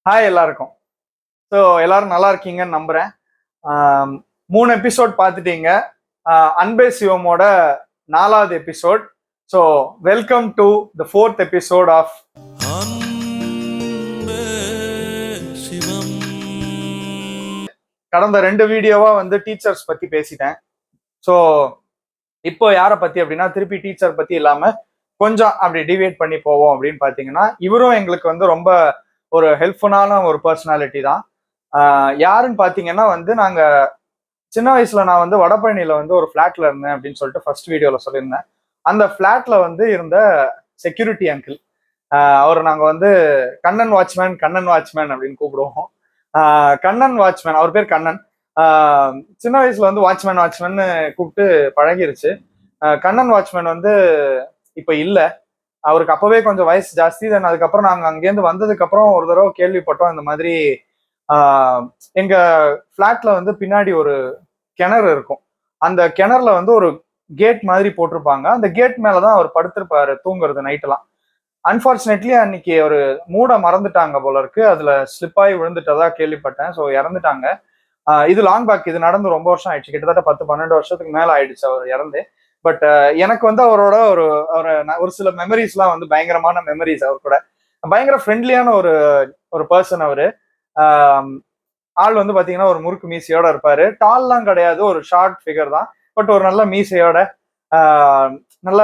Hi எல்லாருக்கும். So எல்லாரும் நல்லா இருக்கீங்கன்னு நம்புறேன். 3 எபிசோட் பார்த்துட்டீங்க. அன்பே சிவமோட 4வது episode. So welcome to the 4th episode of கடந்த 2 வீடியோவா வந்து டீச்சர்ஸ் பத்தி பேசிட்டேன். ஸோ இப்போ யாரை பத்தி அப்படின்னா திருப்பி டீச்சர் பத்தி இல்லாம கொஞ்சம் அப்படி டிவியேட் பண்ணி போவோம் அப்படின்னு பாத்தீங்கன்னா, இவரும் எங்களுக்கு வந்து ரொம்ப ஒரு ஹெல்ப்ஃபுல்லான ஒரு பர்சனாலிட்டி தான். யாருன்னு பாத்தீங்கன்னா வந்து நாங்க சின்ன வயசுல நான் வந்து வடபழனியில வந்து ஒரு ஃபிளாட்ல இருந்தேன் அப்படின்னு சொல்லிட்டு ஃபர்ஸ்ட் வீடியோல சொல்லியிருந்தேன். அந்த ஃபிளாட்ல வந்து இருந்த செக்யூரிட்டி அங்கிள், அவர் நாங்க வந்து கண்ணன் வாட்ச்மேன் அப்படின்னு கூப்பிடுவோம். கண்ணன் வாட்ச்மேன், அவர் பேர் கண்ணன். சின்ன வயசுல வந்து வாட்ச்மேன் கூப்பிட்டு பழகிருச்சு. கண்ணன் வாட்ச்மேன் வந்து இப்ப இல்ல. அவருக்கு அப்பவே கொஞ்சம் வயசு ஜாஸ்தி. தென் அதுக்கப்புறம் நாங்க அங்கேருந்து வந்ததுக்கு அப்புறம் ஒரு தடவை கேள்விப்பட்டோம் இந்த மாதிரி எங்க பிளாட்ல வந்து பின்னாடி ஒரு கிணறு இருக்கும். அந்த கிணறுல வந்து ஒரு கேட் மாதிரி போட்டிருப்பாங்க. அந்த கேட் மேலதான் அவர் படுத்திருப்பாரு தூங்குறது நைட்லாம். அன்பார்ச்சுனேட்லி அன்னைக்கு ஒரு மூட மறந்துட்டாங்க போல இருக்கு. அதுல ஸ்லிப் ஆகி விழுந்துட்டதா கேள்விப்பட்டேன். ஸோ இறந்துட்டாங்க. இது லாங் பேக். இது நடந்து ரொம்ப வருஷம் ஆயிடுச்சு. கிட்டத்தட்ட 10-12 வருஷத்துக்கு மேல ஆயிடுச்சு அவர் இறந்து. பட் எனக்கு வந்து அவரோட ஒரு சில மெமரிஸ்லாம் வந்து பயங்கரமான மெமரிஸ். அவர் கூட பயங்கர ஃப்ரெண்ட்லியான ஒரு ஒரு பர்சன் அவரு. ஆள் வந்து பாத்தீங்கன்னா ஒரு முறுக்கு மீசையோட இருப்பாரு. டால்லாம் கிடையாது, ஒரு ஷார்ட் ஃபிகர் தான். பட் ஒரு நல்ல மீசையோட நல்ல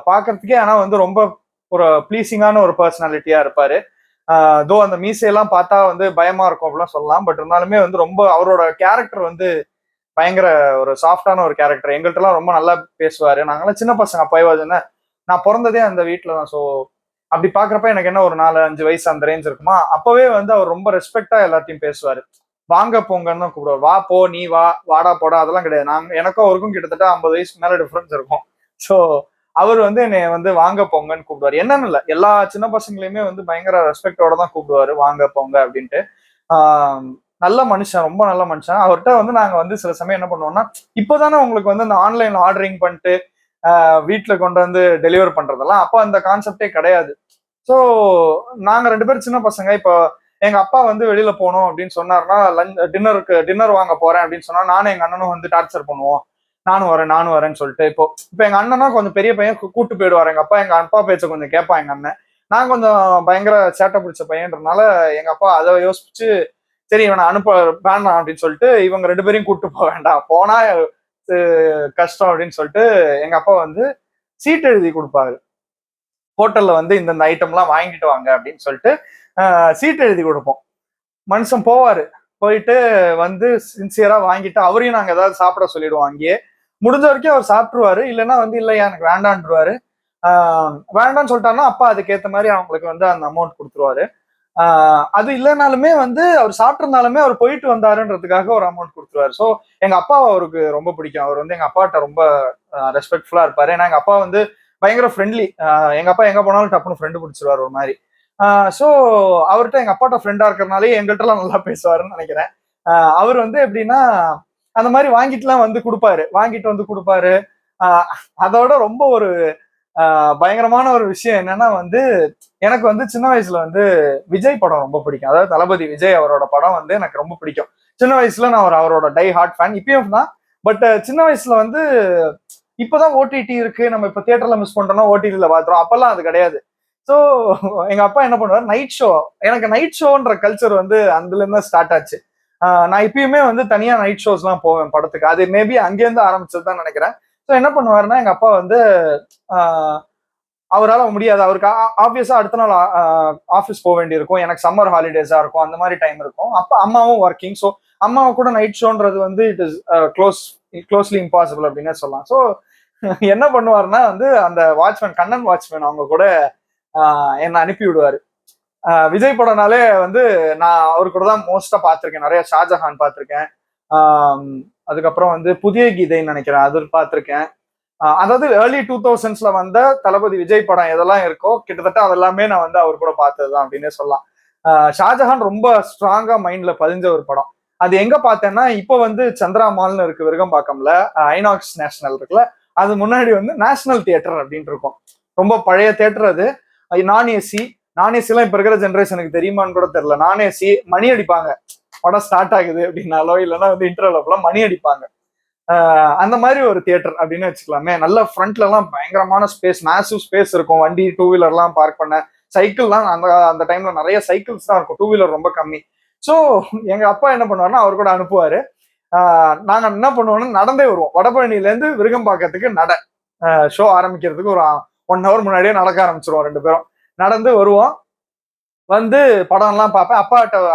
பாக்குறதுக்கே ஆனா வந்து ரொம்ப ஒரு ப்ளீசிங்கான ஒரு பர்சனாலிட்டியா இருப்பாரு. தோ அந்த மீசையெல்லாம் பார்த்தா வந்து பயமா இருக்கும் அப்படிலாம் சொல்லலாம். பட் இருந்தாலுமே வந்து ரொம்ப அவரோட கேரக்டர் வந்து பயங்கர ஒரு சாஃப்டான ஒரு கேரக்டர். எங்கள்கிட்ட எல்லாம் ரொம்ப நல்லா பேசுவாரு. நாங்கெல்லாம் சின்ன பசங்க அப்போ நான் பிறந்ததே அந்த வீட்டுல தான். ஸோ அப்படி பாக்குறப்ப எனக்கு என்ன ஒரு 4-5 வயசு அந்த ரேஞ்ச் இருக்குமா. அப்பவே வந்து அவர் ரொம்ப ரெஸ்பெக்டா எல்லாத்தையும் பேசுவாரு. வாங்க போங்கன்னு தான் கூப்பிடுவார். வா போ, நீ வா, வாடா போடா அதெல்லாம் கிடையாது. எனக்கும் அவருக்கும் கிட்டத்தட்ட 50 வயசுக்கு மேல டிஃபரன்ஸ் இருக்கும். ஸோ அவர் வந்து என்னை வந்து வாங்க போங்கன்னு கூப்பிடுவாரு. என்னன்னு இல்லை, எல்லா சின்ன பசங்களையுமே வந்து பயங்கர ரெஸ்பெக்டோட தான் கூப்பிடுவாரு, வாங்க போங்க அப்படின்ட்டு. நல்ல மனுஷன், ரொம்ப நல்ல மனுஷன். அவர்கிட்ட வந்து நாங்க வந்து சில சமயம் என்ன பண்ணுவோம்னா, இப்போதானே உங்களுக்கு வந்து இந்த ஆன்லைன்ல ஆர்டரிங் பண்ணிட்டு வீட்டுல கொண்டு வந்து டெலிவர் பண்றதெல்லாம், அப்போ அந்த கான்செப்டே கிடையாது. ஸோ நாங்க 2 பேரும் சின்ன பசங்க. இப்போ எங்க அப்பா வந்து வெளியில போகணும் அப்படின்னு சொன்னாருன்னா, டின்னர் வாங்க போறேன் அப்படின்னு சொன்னா நானும் எங்க அண்ணனும் வந்து டார்ச்சர் பண்ணுவோம். நானும் வரேன்னு சொல்லிட்டு. இப்போ எங்க அண்ணனா கொஞ்சம் பெரிய பையன், கூட்டு போயிடுவாரு. எங்க அப்பா பேச்ச கொஞ்சம் கேட்பான் எங்க அண்ணன். நான் கொஞ்சம் பயங்கர சேட்டை பிடிச்ச பையன்றதுனால எங்க அப்பா அதை யோசிச்சு, சரி இவனை அனுப்ப வேண்டாம் அப்படின்னு சொல்லிட்டு இவங்க 2 பேரையும் கூப்பிட்டு போக வேண்டாம், போனா கஷ்டம் அப்படின்னு சொல்லிட்டு எங்க அப்பா வந்து சீட் எழுதி கொடுப்பாரு. ஹோட்டல்ல வந்து இந்த ஐட்டம்லாம் வாங்கிட்டு வாங்க அப்படின்னு சொல்லிட்டு சீட் எழுதி கொடுப்போம். மனுஷன் போவாரு. போயிட்டு வந்து சின்சியரா வாங்கிட்டு அவரையும் நாங்க ஏதாவது சாப்பிட சொல்லிடுவோம் அங்கேயே. முடிஞ்ச வரைக்கும் அவர் சாப்பிட்டுருவாரு. இல்லைன்னா வந்து இல்லையா எனக்கு வேண்டான்ருவாரு. வேண்டான்னு சொல்லிட்டாருன்னா அப்பா அதுக்கேற்ற மாதிரி அவங்களுக்கு வந்து அந்த அமௌண்ட் கொடுத்துருவாரு. அது இல்லைனாலுமே வந்து அவர் சாப்பிட்டிருந்தாலுமே அவர் போயிட்டு வந்தாருன்றதுக்காக ஒரு அமௌண்ட் கொடுத்துருவாரு. ஸோ எங்க அப்பாவை அவருக்கு ரொம்ப பிடிக்கும். அவர் வந்து எங்க அப்பாட்ட ரொம்ப ரெஸ்பெக்ட்ஃபுல்லா இருப்பாரு. ஏன்னா எங்க அப்பா வந்து பயங்கர ஃப்ரெண்ட்லி. எங்க அப்பா எங்க போனாலும் டப்புனு ஃப்ரெண்டு பிடிச்சிருவாரு ஒரு மாதிரி. ஸோ அவர்கிட்ட எங்க அப்பாட்ட ஃப்ரெண்டா இருக்கிறனாலே எங்கள்கிட்ட எல்லாம் நல்லா பேசுவாருன்னு நினைக்கிறேன். அவர் வந்து எப்படின்னா அந்த மாதிரி வாங்கிட்டு வந்து கொடுப்பாரு. அதோட ரொம்ப ஒரு பயங்கரமான ஒரு விஷயம் என்னன்னா வந்து, எனக்கு வந்து சின்ன வயசுல வந்து விஜய் படம் ரொம்ப பிடிக்கும். அதாவது தளபதி விஜய் அவரோட படம் வந்து எனக்கு ரொம்ப பிடிக்கும். சின்ன வயசுல நான் அவரோட டை ஹார்ட் ஃபேன். இப்பயும் தான். பட் சின்ன வயசுல வந்து இப்பதான் ஓடிடி இருக்கு, நம்ம இப்ப தியேட்டர்ல மிஸ் பண்றோம்னா ஓடிடில பாத்துறோம். அப்பெல்லாம் அது கிடையாது. ஸோ எங்க அப்பா என்ன பண்ணுவார், நைட் ஷோ. எனக்கு நைட் ஷோன்ற கல்ச்சர் வந்து அதுல இருந்து ஸ்டார்ட் ஆச்சு. நான் இப்பயுமே வந்து தனியா நைட் ஷோஸ் எல்லாம் போவேன் படத்துக்கு. அது மேபி அங்கேருந்து ஆரம்பிச்சதுதான் நினைக்கிறேன். ஸோ என்ன பண்ணுவாருன்னா எங்க அப்பா வந்து அவரால் முடியாது. அவருக்கு ஆப்வியஸா அடுத்த நாள் ஆஃபீஸ் போக வேண்டியிருக்கும். எனக்கு சம்மர் ஹாலிடேஸா இருக்கும், அந்த மாதிரி டைம் இருக்கும். அப்ப அம்மாவும் ஒர்க்கிங். ஸோ அம்மாவை கூட நைட் ஷோன்றது வந்து இட் இஸ் க்ளோஸ்லி இம்பாசிபிள் அப்படின்னே சொல்லலாம். ஸோ என்ன பண்ணுவாருன்னா வந்து அந்த கண்ணன் வாட்ச்மேன் அவங்க கூட என்னை அனுப்பி விடுவாரு. விஜய் படம்னாலே வந்து நான் அவரு கூட தான் மோஸ்டா பார்த்திருக்கேன். நிறைய ஷாஜஹான் பார்த்திருக்கேன். அதுக்கப்புறம் வந்து புதிய கீதைன்னு நினைக்கிறேன், அது பார்த்திருக்கேன். அதாவது ஏர்லி 2000s வந்த தளபதி விஜய் படம் எதெல்லாம் இருக்கோ கிட்டத்தட்ட அதெல்லாமே நான் வந்து அவர் கூட பார்த்ததுதான் அப்படின்னே சொல்லலாம். ஷாஜஹான் ரொம்ப ஸ்ட்ராங்கா மைண்ட்ல பதிஞ்ச ஒரு படம். அது எங்க பார்த்தேன்னா, இப்போ வந்து சந்திரா மால்னு இருக்கு விருகம்பாக்கம்ல, ஐநாக்ஸ் நேஷனல் இருக்குல்ல, அது முன்னாடி வந்து நேஷனல் தியேட்டர் அப்படின்ட்டு இருக்கும். ரொம்ப பழைய தியேட்டர் அது. நான் ஏசி. நானே சில இப்ப இருக்கிற ஜென்ரேஷனுக்கு தெரியுமான்னு கூட தெரியல. நானே மணி அடிப்பாங்க, படம் ஸ்டார்ட் ஆகுது அப்படின்னாலோ இல்லைன்னா வந்து இன்டர்வல் அப்பெல்லாம் மணி அடிப்பாங்க. அந்த மாதிரி ஒரு தியேட்டர் அப்படின்னு வச்சுக்கலாமே. நல்ல ஃப்ரண்ட்ல எல்லாம் பயங்கரமான ஸ்பேஸ், மேசிவ் ஸ்பேஸ் இருக்கும். வண்டி, டூ வீலர் எல்லாம் பார்க் பண்ண, சைக்கிள்லாம் அந்த அந்த டைம்ல நிறைய சைக்கிள்ஸ் தான் இருக்கும், டூ வீலர் ரொம்ப கம்மி. ஸோ எங்க அப்பா என்ன பண்ணுவாருன்னா அவர் கூட அனுப்புவாரு. நாங்க என்ன பண்ணுவோம்னா நடந்தே வருவோம். வடபழனில இருந்து விருகம்பாக்கத்துக்கு ஷோ ஆரம்பிக்கிறதுக்கு ஒரு 1 hour முன்னாடியே நடக்க ஆரம்பிச்சிருவோம் 2 பேரும். நடந்து வருவோம். வந்து படம் எல்லாம் பார்ப்பேன்.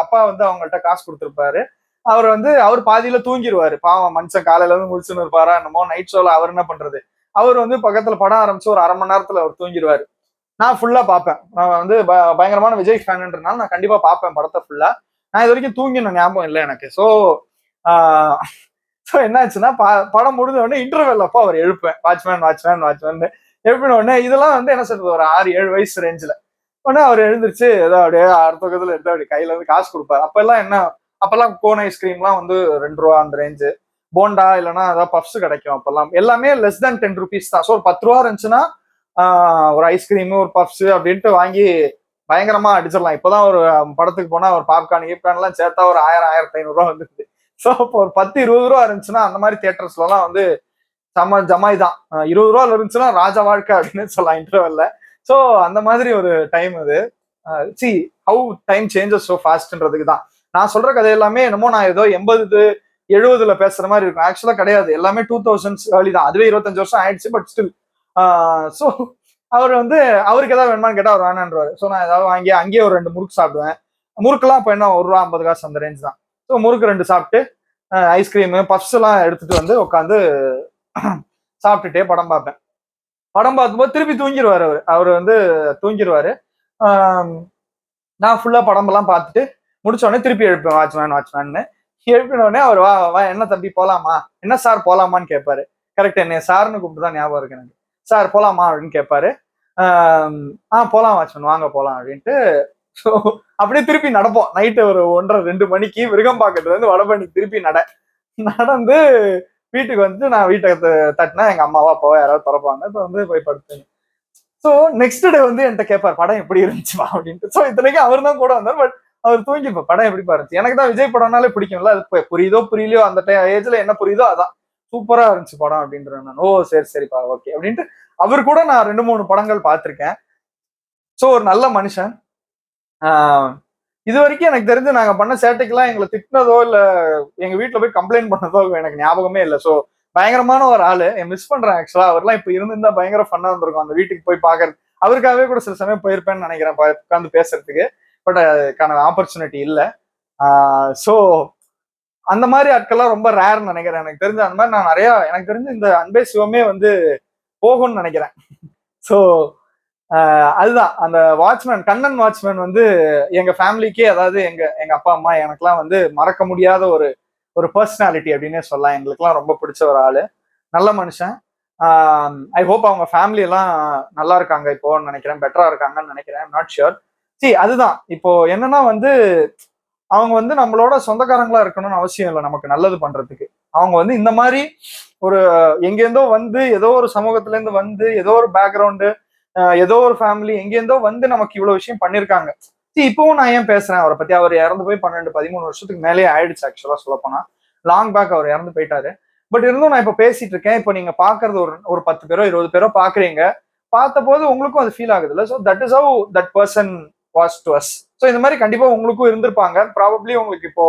அப்பா வந்து அவங்கள்ட்ட காசு கொடுத்துருப்பாரு. அவர் பாதியில தூங்கிடுவாரு. பாவம் மனுஷன், காலையில இருந்து முடிச்சுன்னு இருப்பாரா என்னமோ. நைட் ஷோல அவர் என்ன பண்றது, அவர் வந்து பக்கத்துல படம் ஆரம்பிச்சு ஒரு 1/2 மணி நேரத்துல அவர் தூங்கிடுவாரு. நான் ஃபுல்லா பார்ப்பேன். நான் வந்து பயங்கரமான விஜய் ஃபேன்ன்றனால நான் கண்டிப்பா பார்ப்பேன் படத்தை ஃபுல்லா. நான் இது வரைக்கும் தூங்கின ஞாபகம் இல்லை எனக்கு. ஸோ என்ன ஆச்சுன்னா, படம் முடிஞ்ச உடனே இன்டர்வெல் அப்போ அவர் எழுப்பேன், வாட்ச்மேன் வாட்ச்மேன் வாட்ச்மேன் எழுப்பின உடனே. இதெல்லாம் வந்து என்ன சொல்றது, ஒரு 6-7 வயசு ரேஞ்சில். உடனே அவர் எழுந்திருச்சு ஏதோ அப்படியே அடுத்த பக்கத்துல எடுத்து அப்படி கையில இருந்து காசு கொடுப்பாரு. அப்பெல்லாம் கோன் ஐஸ்கிரீம்லாம் வந்து 2 ரூபா அந்த ரேஞ்சு. போண்டா இல்லைன்னா ஏதாவது பப்ஸ் கிடைக்கும் அப்பெல்லாம். எல்லாமே லெஸ் தேன் 10 rupees தான். ஸோ ஒரு 10 ரூபா இருந்துச்சுன்னா ஒரு ஐஸ்கிரீமு ஒரு பப்ஸ் அப்படின்ட்டு வாங்கி பயங்கரமா அடிச்சிடலாம். இப்போதான் ஒரு படத்துக்கு போனா ஒரு பாப்கார்ன் எல்லாம் சேர்த்தா ஒரு 1000-1500 ரூபா வந்துருது. ஸோ இப்போ ஒரு 10-20 ரூபா இருந்துச்சுன்னா அந்த மாதிரி தியேட்டர்ஸ்ல எல்லாம் வந்து ஜமாய் தான். 20 ரூபா இருந்துச்சுன்னா ராஜா வாழ்க்கை அப்படின்னு சொல்லலாம் இன்டர்வெல்ல. ஸோ அந்த மாதிரி ஒரு டைம் அது. See how time changes so ஃபாஸ்ட்ன்றதுக்கு தான் நான் சொல்ற கதை எல்லாமே. என்னமோ நான் ஏதோ 80-70 பேசுற மாதிரி இருக்கும். ஆக்சுவலா கிடையாது, எல்லாமே 2000s ஏர்லி தான். அதுவே 25 வருஷம் ஆயிடுச்சு. பட் ஸ்டில் ஸோ அவர் வந்து அவருக்கு ஏதாவது வேணுமான்னு கேட்டா அவர் வேணான்றாரு. ஸோ நான் ஏதாவது வாங்கி அங்கேயே ஒரு 2 முறுக்கு சாப்பிடுவேன். முறுக்குலாம் இப்போ என்ன 1 ரூபா 50 காசு அந்த ரேஞ்ச் தான். ஸோ முறுக்கு 2 சாப்பிட்டு ஐஸ்கிரீமு பப்ஸ் எல்லாம் எடுத்துட்டு வந்து உட்காந்து சாப்பிட்டுட்டே படம் பார்ப்பேன். படம் பார்க்கும்போது திருப்பி தூங்கிடுவாரு. அவர் வந்து தூங்கிடுவாரு. நான் ஃபுல்லா படம் எல்லாம் பார்த்துட்டு முடிச்ச உடனே திருப்பி எழுப்பேன், வாட்ச்மேன். எழுப்பின உடனே அவர் வா என்ன தம்பி போலாமா, என்ன சார் போலாமான்னு கேட்பாரு. கரெக்ட், என்ன சார்னு கூப்பிட்டுதான் ஞாபகம் இருக்கு எனக்கு. சார் போலாமா அப்படின்னு கேட்பாரு. போலாம் வாட்ச்மேன், வாங்க போலாம் அப்படின்ட்டு. ஸோ அப்படியே திருப்பி நடப்போம். நைட்டு ஒரு 1:30-2 மணிக்கு விருகம்பாக்கத்துல இருந்து வடபழனி திருப்பி நடந்து வீட்டுக்கு வந்து நான் வீட்டை தட்டினா எங்க அம்மாவா அப்பாவா யாராவது திறப்பாங்க. இப்போ வந்து போய் படுத்துங்க. ஸோ நெக்ஸ்ட் டே வந்து என்கிட்ட கேட்பார் படம் எப்படி இருந்துச்சுப்பா அப்படின்ட்டு. ஸோ இத்தனைக்கு அவர் தான் கூட வந்தார். பட் அவர் தூங்கிப்பா படம் எப்படி பாருச்சு. எனக்கு தான் விஜய் படம்னாலே பிடிக்கும்ல. அது புரியுதோ புரியலையோ அந்த ஏஜ்ல என்ன புரியுதோ அதான் சூப்பரா இருந்துச்சு படம் அப்படின்ற நான். ஓ சரிப்பா ஓகே அப்படின்ட்டு. அவர் கூட நான் 2-3 படங்கள் பார்த்திருக்கேன். ஸோ ஒரு நல்ல மனுஷன். இது வரைக்கும் எனக்கு தெரிஞ்சு நாங்க பண்ண சேட்டைக்கெல்லாம் எங்களை திட்டினதோ இல்ல எங்க வீட்டுல போய் கம்ப்ளைண்ட் பண்ணதோ எனக்கு ஞாபகமே இல்லை. ஸோ பயங்கரமான ஒரு ஆளு. மிஸ் பண்றேன் ஆக்சுவலா. அவர்லாம் இப்ப இருந்திருந்தா பயங்கர ஃபன்னா இருந்திருக்கும் அந்த வீட்டுக்கு போய் பாக்குறது. அவருக்காகவே கூட சில சமயம் போயிருப்பேன்னு நினைக்கிறேன் உட்காந்து பேசுறதுக்கு. பட் அதுக்கான ஆப்பர்ச்சுனிட்டி இல்லை. ஸோ அந்த மாதிரி ஆட்கள்லாம் ரொம்ப ரேர்னு நினைக்கிறேன். எனக்கு தெரிஞ்ச அந்த மாதிரி நான் நிறைய எனக்கு தெரிஞ்சு இந்த அன்பே சிவமே வந்து போகும்னு நினைக்கிறேன். ஸோ அதுதான் அந்த வாட்ச்மேன், கண்ணன் வாட்ச்மேன் வந்து எங்க ஃபேமிலிக்கே, அதாவது எங்க அப்பா அம்மா எனக்குலாம் வந்து மறக்க முடியாத ஒரு பர்சனாலிட்டி அப்படின்னே சொல்லலாம். எங்களுக்குலாம் ரொம்ப பிடிச்ச ஒரு ஆளு, நல்ல மனுஷன். ஐ ஹோப் அவங்க ஃபேமிலி எல்லாம் நல்லா இருக்காங்க இப்போன்னு நினைக்கிறேன், பெட்டரா இருக்காங்கன்னு நினைக்கிறேன். Not sure. அதுதான் இப்போ என்னன்னா வந்து அவங்க வந்து நம்மளோட சொந்தக்காரங்களா இருக்கணும்னு அவசியம் இல்லை நமக்கு நல்லது பண்றதுக்கு. அவங்க வந்து இந்த மாதிரி ஒரு எங்கேருந்தோ வந்து ஏதோ ஒரு சமூகத்துல இருந்து வந்து ஏதோ ஒரு பேக்ரவுண்டு ஏதோ ஒரு ஃபேமிலி எங்கேருந்தோ வந்து நமக்கு இவ்வளவு விஷயம் பண்ணிருக்காங்க. இப்பவும் நான் ஏன் பேசுறேன் அவரை பத்தி, அவர் இறந்து போய் 12-13 வருஷத்துக்கு மேலேயே ஆயிடுச்சு. ஆக்சுவலா சொல்ல போனா லாங் பேக் அவர் இறந்து போயிட்டாரு. பட் இருந்தும் நான் இப்ப பேசிட்டு இருக்கேன். இப்போ நீங்க பாக்குறது ஒரு 10 பேரோ 20 பேரோ பாக்குறீங்க. பார்த்த போது உங்களுக்கும் அது ஃபீல் ஆகுது இல்ல. So that is how that person was to us. So இந்த மாதிரி கண்டிப்பா உங்களுக்கும் இருந்திருப்பாங்க. ப்ராபப்ளி உங்களுக்கு இப்போ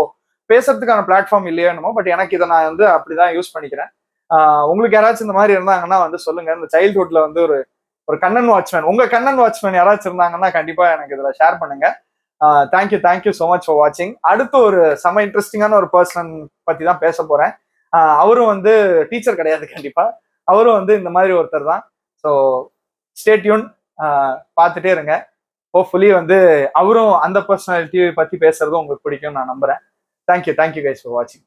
பேசுறதுக்கான பிளாட்ஃபார்ம் இல்லையோ என்னமோ. பட் எனக்கு இதை நான் வந்து அப்படிதான் யூஸ் பண்ணிக்கிறேன். உங்களுக்கு யாராச்சும் இந்த மாதிரி இருந்தாங்கன்னா வந்து சொல்லுங்க. இந்த சைல்ட்ஹுட்ல வந்து ஒரு கண்ணன் வாட்ச்மேன், உங்க கண்ணன் வாட்ச்மேன் யாராச்சும் இருந்தாங்கன்னா கண்டிப்பா எனக்கு இதுல ஷேர் பண்ணுங்க. தேங்க்யூ ஸோ மச் ஃபார் வாட்சிங். அடுத்து ஒரு செம இன்ட்ரெஸ்டிங்கான ஒரு பர்சன் பத்தி தான் பேச போறேன். அவரும் வந்து டீச்சர் கிடையாது கண்டிப்பா. அவரும் வந்து இந்த மாதிரி ஒருத்தர் தான். ஸோ ஸ்டே டியூன், பார்த்துட்டே இருங்க. ஹோப்ஃபுல்லி வந்து அவரும் அந்த பர்சனாலிட்டி பத்தி பேசுறதும் உங்களுக்கு பிடிக்கும் நான் நம்புறேன். தேங்க்யூ கைஸ் ஃபார் வாட்சிங்.